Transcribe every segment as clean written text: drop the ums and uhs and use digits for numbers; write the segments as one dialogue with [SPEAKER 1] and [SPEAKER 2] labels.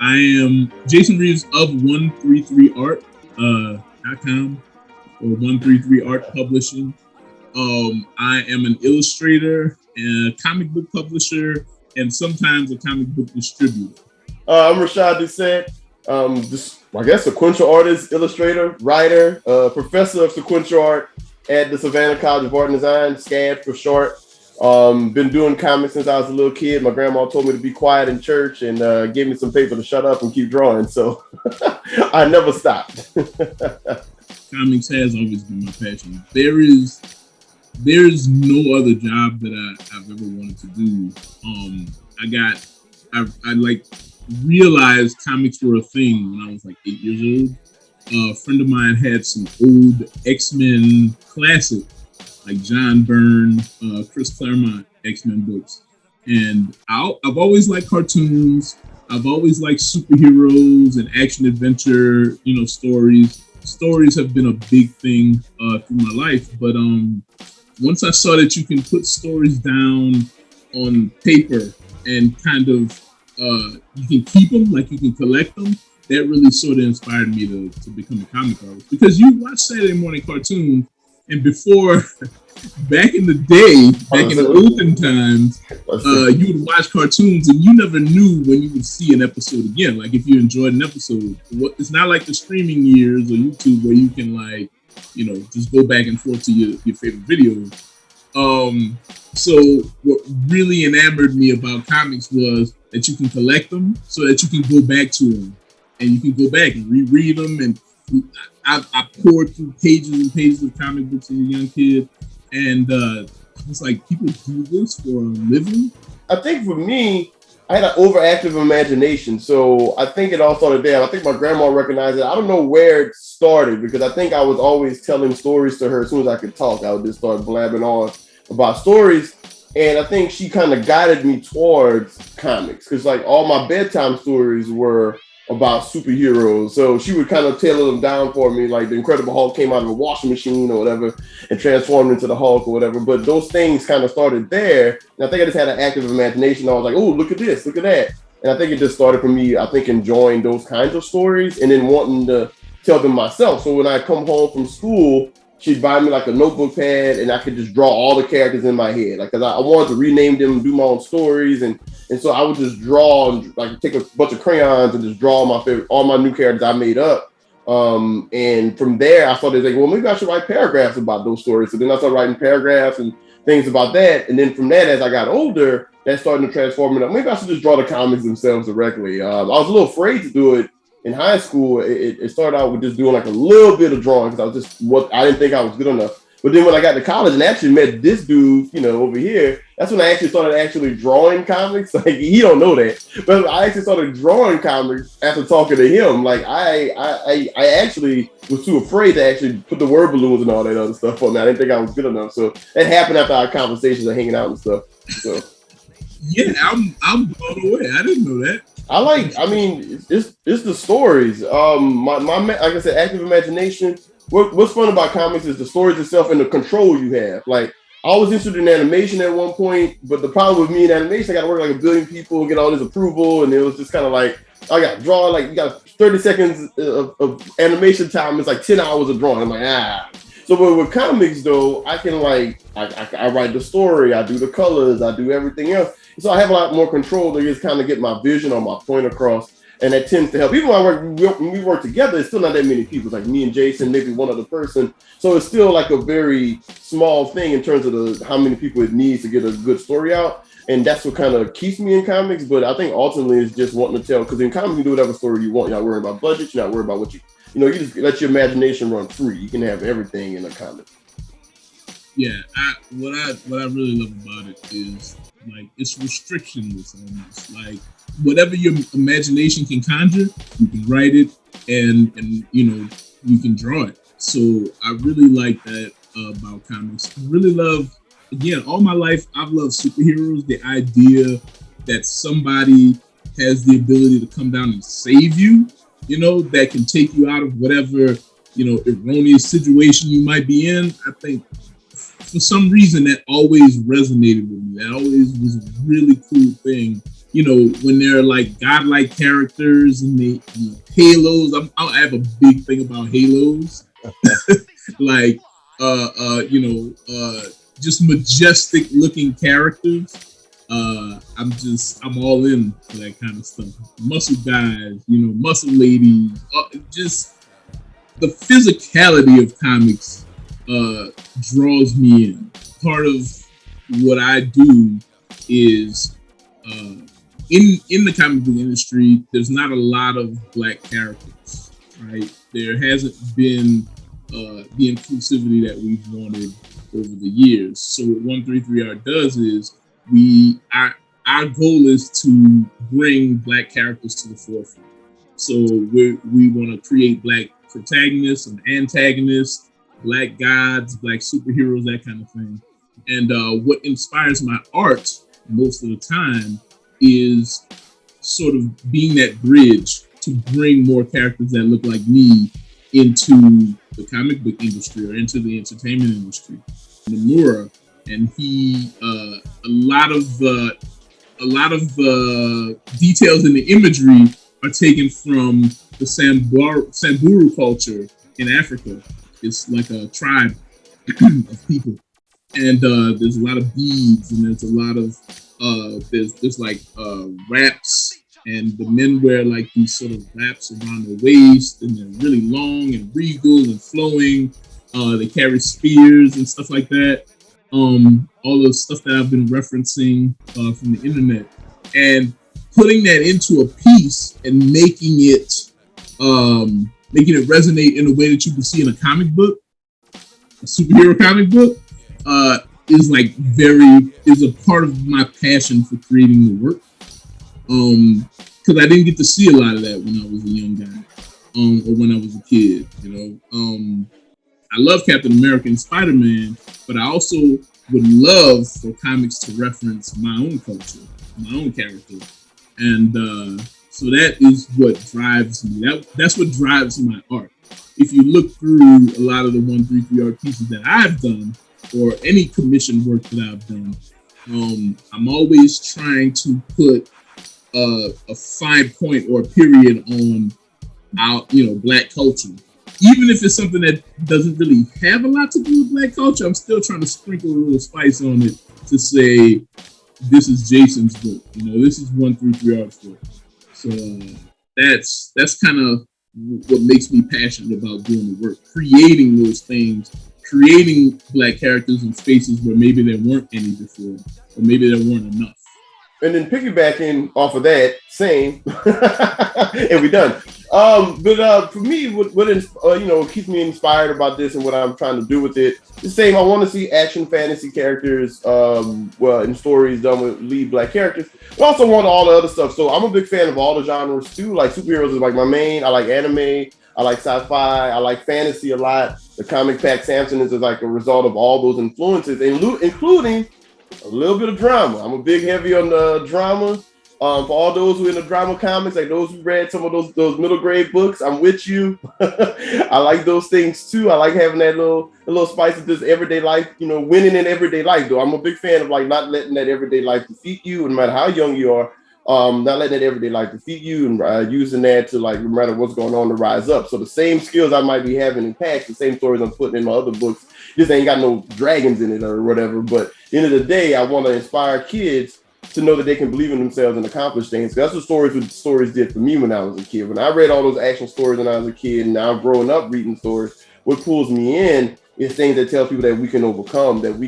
[SPEAKER 1] I am Jason Reeves of 133Art.com or 133Art Publishing. I am an illustrator, a comic book publisher, and sometimes a comic book distributor.
[SPEAKER 2] I'm Rashad Doucet. I guess sequential artist, illustrator, writer, professor of sequential art at the Savannah College of Art and Design, SCAD for short. Been doing comics since I was a little kid. My grandma told me to be quiet in church and gave me some paper to shut up and keep drawing. So I never stopped.
[SPEAKER 1] Comics has always been my passion. There's no other job that I've ever wanted to do. I realized comics were a thing when I was like 8 years old. A friend of mine had some old X-Men classic, like John Byrne, Chris Claremont X-Men books. And I've always liked cartoons. I've always liked superheroes and action adventure, stories. Stories have been a big thing through my life. But once I saw that you can put stories down on paper and kind of you can keep them, like you can collect them, that really sort of inspired me to become a comic artist. Because you watch Saturday morning cartoons, and before, back in the day, back in the olden times, you would watch cartoons and you never knew when you would see an episode again. Like if you enjoyed an episode, it's not like the streaming years or YouTube where you can just go back and forth to your favorite videos. So what really enamored me about comics was that you can collect them so that you can go back to them and you can go back and reread them. And I poured through pages and pages of comic books as a young kid. And it's like, people do this for a living?
[SPEAKER 2] I think for me, I had an overactive imagination. So I think it all started there. I think my grandma recognized it. I don't know where it started because I think I was always telling stories to her as soon as I could talk. I would just start blabbing on about stories. And I think she kind of guided me towards comics because like all my bedtime stories were about superheroes. So she would kind of tailor them down for me. Like the Incredible Hulk came out of a washing machine or whatever and transformed into the Hulk or whatever. But those things kind of started there. And I think I just had an active imagination. I was like, oh, look at this, look at that. And I think it just started for me, I think, enjoying those kinds of stories and then wanting to tell them myself. So when I come home from school, she'd buy me like a notebook pad and I could just draw all the characters in my head. Like, cause I wanted to rename them and do my own stories. And so I would just draw and like take a bunch of crayons and just draw all my new characters I made up. And from there I started thinking, well, maybe I should write paragraphs about those stories. So then I started writing paragraphs and things about that. And then from that, as I got older, that started to transform me. Maybe I should just draw the comics themselves directly. I was a little afraid to do it. In high school, it started out with just doing like a little bit of drawing because I didn't think I was good enough. But then when I got to college and actually met this dude, over here, that's when I actually started drawing comics. Like he don't know that, but I actually started drawing comics after talking to him. Like I actually was too afraid to actually put the word balloons and all that other stuff on me. I didn't think I was good enough. So that happened after our conversations and hanging out and stuff. So
[SPEAKER 1] yeah, I'm blown away. I didn't know that.
[SPEAKER 2] It's the stories. My like I said, active imagination. What's fun about comics is the stories itself and the control you have. Like I was interested in animation at one point, but the problem with me in animation, I got to work like a billion people and get all this approval, and it was just kind of like I got to draw like you got 30 seconds of animation time. It's like 10 hours of drawing. I'm like So with comics though, I can I write the story, I do the colors, I do everything else. So I have a lot more control to just kind of get my vision or my point across. And that tends to help. Even when we work together, it's still not that many people. It's like me and Jason, maybe one other person. So it's still like a very small thing in terms of how many people it needs to get a good story out. And that's what kind of keeps me in comics. But I think ultimately it's just wanting to tell. Because in comics, you do whatever story you want. You're not worried about budget. You're not worried about what you just let your imagination run free. You can have everything in a comic.
[SPEAKER 1] Yeah, what I really love about it is like it's restrictionless almost. Like whatever your imagination can conjure, you can write it and you can draw it. So I really like that about comics. I really love, again, all my life I've loved superheroes. The idea that somebody has the ability to come down and save you, that can take you out of whatever erroneous situation you might be in. I think for some reason that always resonated with me. That always was a really cool thing you know, when they're like godlike characters and they, you know, halos. I have a big thing about halos, like you know, just majestic looking characters. I'm all in for that kind of stuff. Muscle guys, you know, muscle ladies, just the physicality of comics draws me in. Part of what I do is in the comic book industry, there's not a lot of black characters, right? There hasn't been the inclusivity that we've wanted over the years. So what 133Art does is our goal is to bring black characters to the forefront. So we want to create black protagonists and antagonists, black gods, black superheroes, that kind of thing. And what inspires my art most of the time is sort of being that bridge to bring more characters that look like me into the comic book industry or into the entertainment industry. Nomura, and he a lot of details in the imagery are taken from the Samburu culture in Africa. It's like a tribe of people, and there's a lot of beads, and there's a lot of there's like wraps, and the men wear like these sort of wraps around their waist, and they're really long and regal and flowing. They carry spears and stuff like that. All the stuff that I've been referencing from the internet, and putting that into a piece and making it resonate in a way that you can see in a comic book, a superhero comic book, is a part of my passion for creating the work. Because I didn't get to see a lot of that when I was a young guy, or when I was a kid. You know, I love Captain America and Spider-Man, but I also would love for comics to reference my own culture, my own character, and so that is what drives me. That's what drives my art. If you look through a lot of the 133Art pieces that I've done, or any commission work that I've done, I'm always trying to put a fine point or a period on our, you know, black culture. Even if it's something that doesn't really have a lot to do with black culture, I'm still trying to sprinkle a little spice on it to say, this is Jason's book. You know, this is 133Art's book. So that's kind of what makes me passionate about doing the work, creating those things, creating black characters in spaces where maybe there weren't any before, or maybe there weren't enough.
[SPEAKER 2] And then piggybacking off of that, same, and we're done. But for me, what keeps me inspired about this and what I'm trying to do with it, the same. I want to see action fantasy characters, in stories done with lead black characters. But also want all the other stuff. So I'm a big fan of all the genres too. Like superheroes is like my main. I like anime. I like sci-fi. I like fantasy a lot. The comic Pax Samson is like a result of all those influences, including a little bit of drama. I'm a big heavy on the drama. For all those who are in the drama comics, like those who read some of those middle grade books, I'm with you. I like those things too. I like having that little spice of this everyday life, you know, winning in everyday life. Though I'm a big fan of like not letting that everyday life defeat you, no matter how young you are. Not letting that everyday life defeat you, and using that to like no matter what's going on to rise up. So the same skills I might be having in Pax, the same stories I'm putting in my other books, just ain't got no dragons in it or whatever. But at the end of the day, I want to inspire kids to know that they can believe in themselves and accomplish things. That's what stories did for me when I was a kid. When I read all those action stories when I was a kid, and now I'm growing up reading stories, what pulls me in is things that tell people that we can overcome, that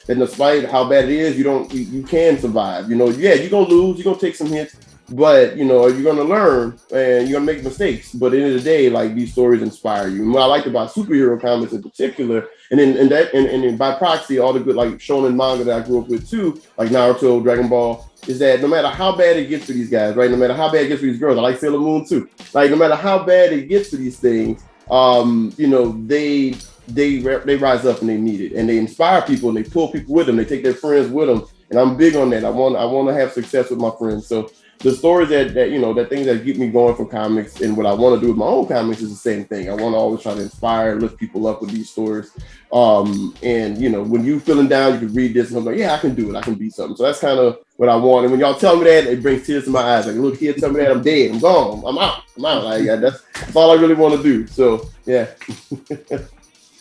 [SPEAKER 2] despite how bad it is, you can survive. You know, yeah, you're gonna lose, you're gonna take some hits, but you know, you're gonna learn and you're gonna make mistakes. But at the end of the day, like these stories inspire you. And what I like about superhero comics in particular, and then by proxy, all the good like shonen manga that I grew up with too, like Naruto, Dragon Ball, is that no matter how bad it gets for these guys, right? No matter how bad it gets for these girls, I like Sailor Moon too. Like no matter how bad it gets for these things, you know, they rise up and they need it, and they inspire people and they pull people with them. They take their friends with them, and I'm big on that. I want to have success with my friends. So the stories that you know, that things that keep me going for comics, and what I want to do with my own comics is the same thing. I want to always try to inspire, lift people up with these stories. And you know, when you feeling down, you can read this and I'm like, yeah, I can do it. I can be something. So that's kind of what I want. And when y'all tell me that, it brings tears to my eyes. Like a little kid tell me that, I'm dead, I'm gone, I'm out. Like that's all I really want to do. So yeah.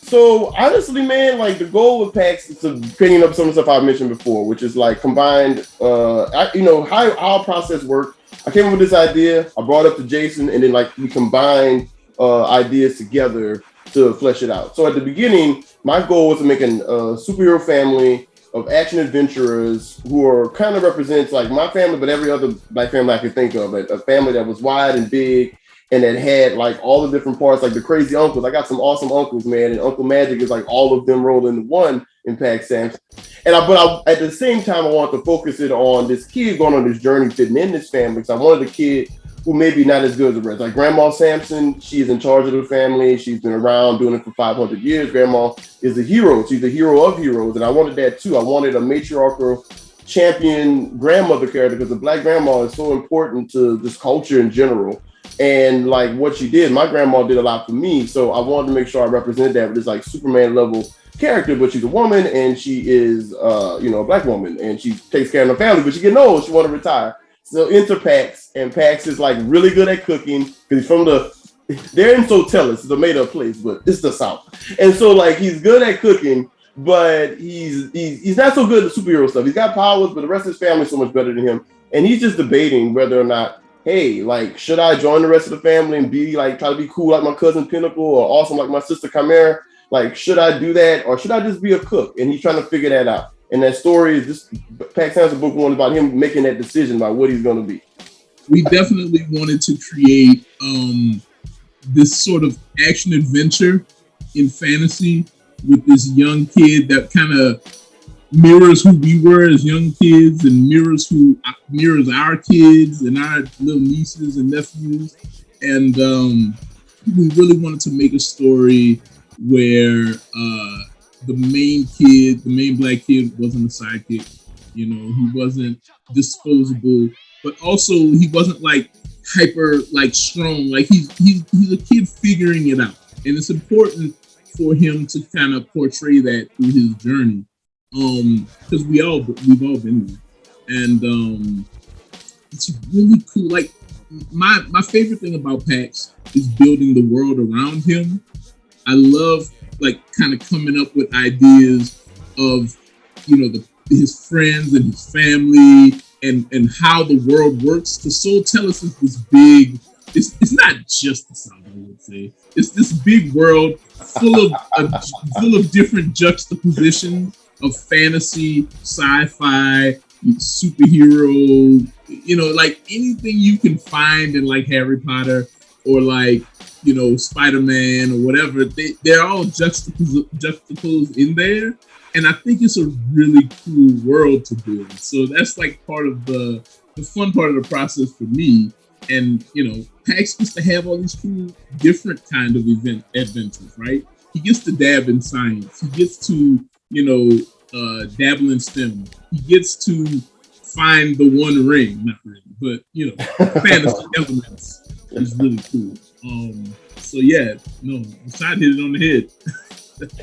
[SPEAKER 2] So honestly, man, like the goal with Pax is to bringing up some of the stuff I mentioned before, which is like combined, how our process works. I came up with this idea, I brought it up to Jason, and then like we combined ideas together to flesh it out. So at the beginning, my goal was to make a superhero family of action adventurers who are kind of represents like my family, but every other Black family I could think of, a family that was wide and big and that had like all the different parts, like the crazy uncles. I got some awesome uncles, man, and Uncle Magic is like all of them rolled into one in Pax Samson. And at the same time, I wanted to focus it on this kid going on this journey fitting in this family. Because I wanted a kid who maybe not as good as the rest. Like Grandma Samson, she's in charge of the family. She's been around doing it for 500 years. Grandma is the hero. She's the hero of heroes. And I wanted that too. I wanted a matriarchal champion grandmother character because the Black grandma is so important to this culture in general. And like what she did, my grandma did a lot for me. So I wanted to make sure I represented that with this like Superman level character, but she's a woman and she is, a Black woman and she takes care of her family, but she getting old. She want to retire. So enter Pax, and Pax is like really good at cooking because he's from they're in Sotellus, it's a made up place, but it's the South. And so like he's good at cooking, but he's not so good at superhero stuff. He's got powers, but the rest of his family is so much better than him. And he's just debating whether or not, hey, like, should I join the rest of the family and be like, try to be cool like my cousin Pinnacle or awesome like my sister Chimera? Like, should I do that or should I just be a cook? And he's trying to figure that out. And that story is just Pax Samson book one about him making that decision about what he's going to be.
[SPEAKER 1] We definitely wanted to create this sort of action adventure in fantasy with this young kid that kind of mirrors who we were as young kids and mirrors our kids and our little nieces and nephews. And we really wanted to make a story where the main Black kid wasn't a sidekick. He wasn't disposable, but also he wasn't like hyper like strong. Like he's a kid figuring it out, and it's important for him to kind of portray that through his journey. Because we've all been there, and it's really cool. Like my favorite thing about Pax is building the world around him. I love like kind of coming up with ideas of his friends and his family and how the world works. Because Sotellus is this big. It's not just the South, I would say. It's this big world full of different juxtapositions of fantasy, sci-fi, superhero, like anything you can find in like Harry Potter or like, Spider-Man or whatever. They're all juxtaposed in there. And I think it's a really cool world to build. So that's like part of the fun part of the process for me. And, Pax gets to have all these cool, different kind of adventures, right? He gets to dab in science. He gets to, dabble in STEM. He gets to find the one ring, not ring, but fantasy elements is really cool. So yeah, Rashad hit it on the head.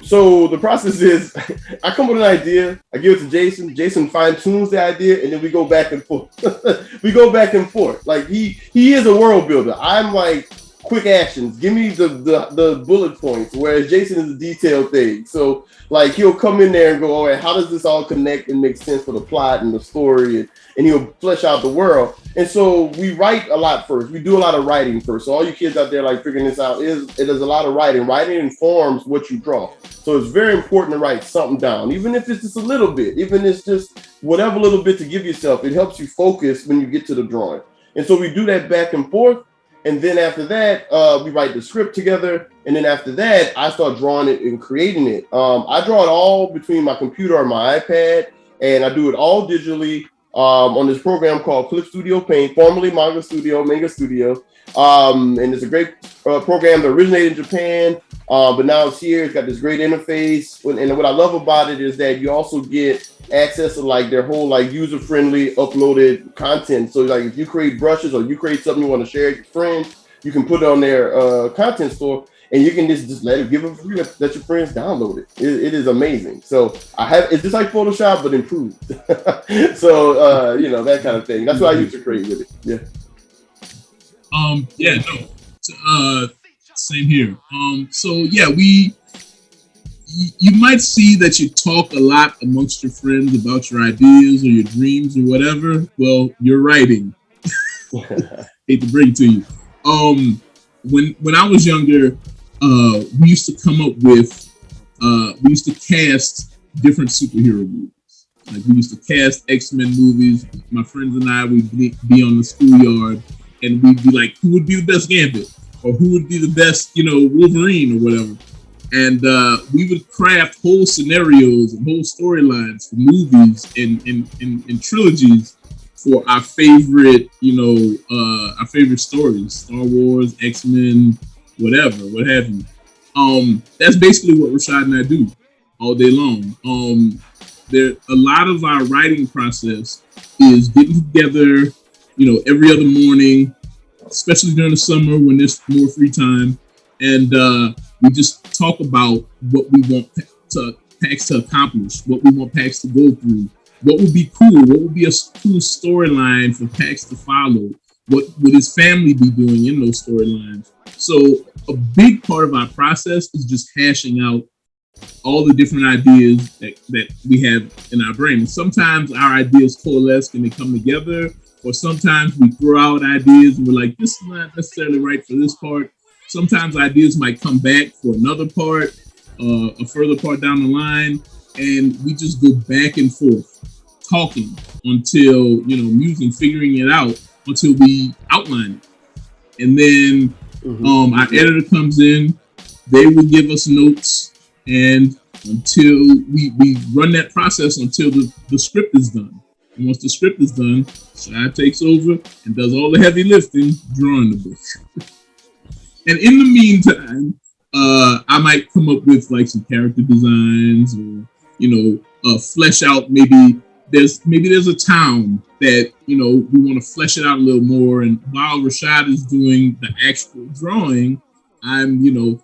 [SPEAKER 2] So the process is, I come with an idea, I give it to Jason. Jason fine tunes the idea, and then we go back and forth. Like he is a world builder. I'm like quick actions. Give me the bullet points, whereas Jason is a detailed thing. So like he'll come in there and go, all right, how does this all connect and make sense for the plot and the story, and he'll flesh out the world. And so we write a lot first. We do a lot of writing first. So all you kids out there like figuring this out, it is a lot of writing. Writing informs what you draw. So it's very important to write something down, even if it's just a little bit, even if it's just whatever little bit to give yourself. It helps you focus when you get to the drawing. And so we do that back and forth. And then after that, we write the script together. And then after that, I start drawing it and creating it. I draw it all between my computer and my iPad, and I do it all digitally on this program called Clip Studio Paint, formerly Manga Studio. And it's a great program that originated in Japan, but now it's here. It's got this great interface. And what I love about it is that you also get access to like their whole like user-friendly uploaded content. So like if you create brushes or you create something you want to share with your friends, you can put it on their content store. and you can just let it give it free. Let your friends download it. It is amazing. So it's just like Photoshop but improved. So that kind of thing. That's what I used to create with it. Yeah.
[SPEAKER 1] Same here. So yeah, you might see that you talk a lot amongst your friends about your ideas or your dreams or whatever. Well, you're writing. Hate to break it to you. When I was younger, we used to come up with we used to cast different superhero movies. Like we used to cast X-Men movies. My friends and I would be on the schoolyard, and we'd be like, who would be the best Gambit, or who would be the best, Wolverine or whatever. And we would craft whole scenarios and whole storylines for movies and trilogies for our favorite, our favorite stories, Star Wars, X-Men, whatever, what have you. That's basically what Rashad and I do all day long. A lot of our writing process is getting together, every other morning, especially during the summer when there's more free time, and we just talk about what we want Pax to accomplish, what we want Pax to go through, what would be cool, what would be a cool storyline for Pax to follow, what would his family be doing in those storylines. So a big part of our process is just hashing out all the different ideas that we have in our brain. And sometimes our ideas coalesce and they come together, or sometimes we throw out ideas and we're like, this is not necessarily right for this part. Sometimes ideas might come back for another part, a further part down the line, and we just go back and forth talking until, musing, figuring it out until we outline it. And then our editor comes in, they will give us notes, and until we run that process until the script is done. And once the script is done, Shad takes over and does all the heavy lifting, drawing the book. And in the meantime, I might come up with like some character designs, or flesh out. Maybe there's a town that we want to flesh it out a little more. And while Rashad is doing the actual drawing, I'm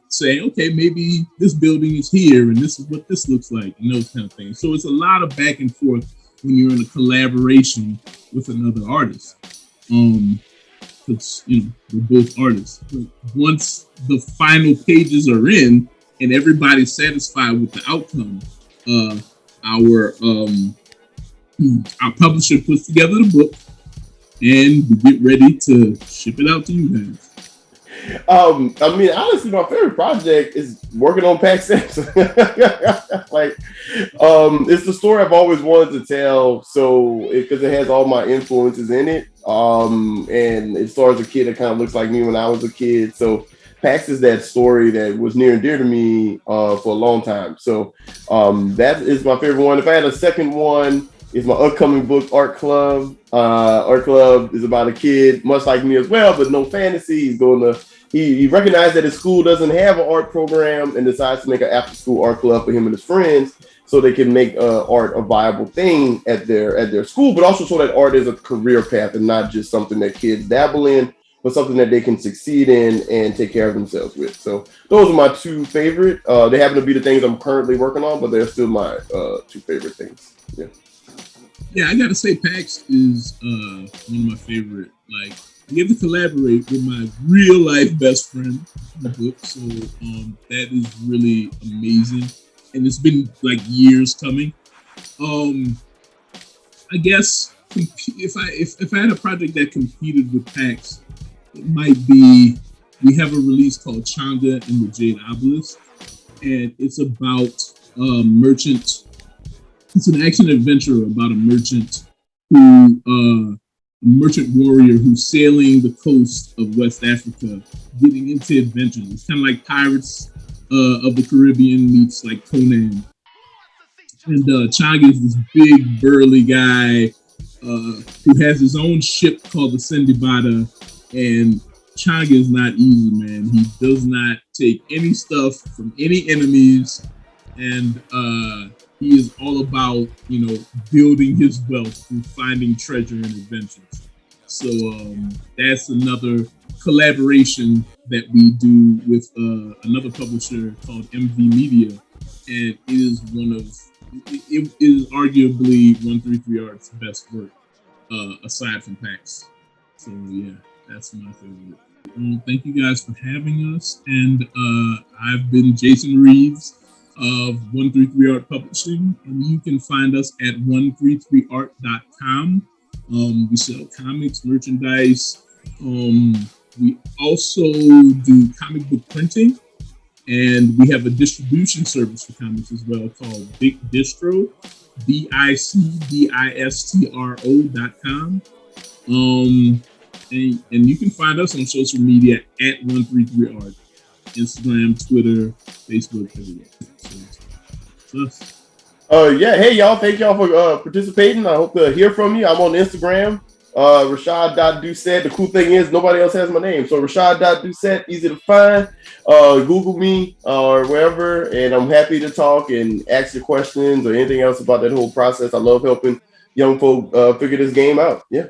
[SPEAKER 1] saying, okay, maybe this building is here, and this is what this looks like, and those kind of things. So it's a lot of back and forth when you're in a collaboration with another artist. Because we're both artists. But once the final pages are in and everybody's satisfied with the outcome, our publisher puts together the book and we get ready to ship it out to you guys.
[SPEAKER 2] Honestly, my favorite project is working on Pax Samson. It's the story I've always wanted to tell. So, because it has all my influences in it, and it stars a kid that kind of looks like me when I was a kid. So, Pax is that story that was near and dear to me for a long time. So, that is my favorite one. If I had a second one, it's my upcoming book, Art Club. Art Club is about a kid, much like me as well, but no fantasy. He recognized that his school doesn't have an art program and decides to make an after-school art club for him and his friends so they can make art a viable thing at their school, but also so that art is a career path and not just something that kids dabble in, but something that they can succeed in and take care of themselves with. So those are my two favorite. They happen to be the things I'm currently working on, but they're still my two favorite things. Yeah.
[SPEAKER 1] Yeah, I gotta say, Pax is one of my favorite. Like, I get to collaborate with my real life best friend in the book, so that is really amazing, and it's been like years coming. I guess if I had a project that competed with Pax, it might be, we have a release called Changa and the Jade Obelisk, and it's about a merchant. It's an action adventure about a merchant a merchant warrior who's sailing the coast of West Africa, getting into adventures. It's kind of like Pirates of the Caribbean meets like Conan. And Changa is this big burly guy who has his own ship called the Sendibata. And Changa is not easy, man. He does not take any stuff from any enemies, and he is all about, building his wealth through finding treasure and adventures. So that's another collaboration that we do with another publisher called MV Media, and it is it is arguably 133 Art's best work, aside from Pax. So yeah, that's my favorite. Thank you guys for having us, and I've been Jason Reeves of 133 Art Publishing, and you can find us at 133art.com. We sell comics, merchandise. We also do comic book printing, and we have a distribution service for comics as well called Big Distro, BICDISTRO.com. And you can find us on social media at 133art, Instagram, Twitter, Facebook, everywhere. So that's us.
[SPEAKER 2] Yeah, hey y'all, thank y'all for participating. I hope to hear from you. I'm on Instagram, Rashad.Doucet. The cool thing is nobody else has my name, so Rashad.Doucet, easy to find. Google me or wherever, and I'm happy to talk and ask your questions or anything else about that whole process. I love helping young folk figure this game out. Yeah.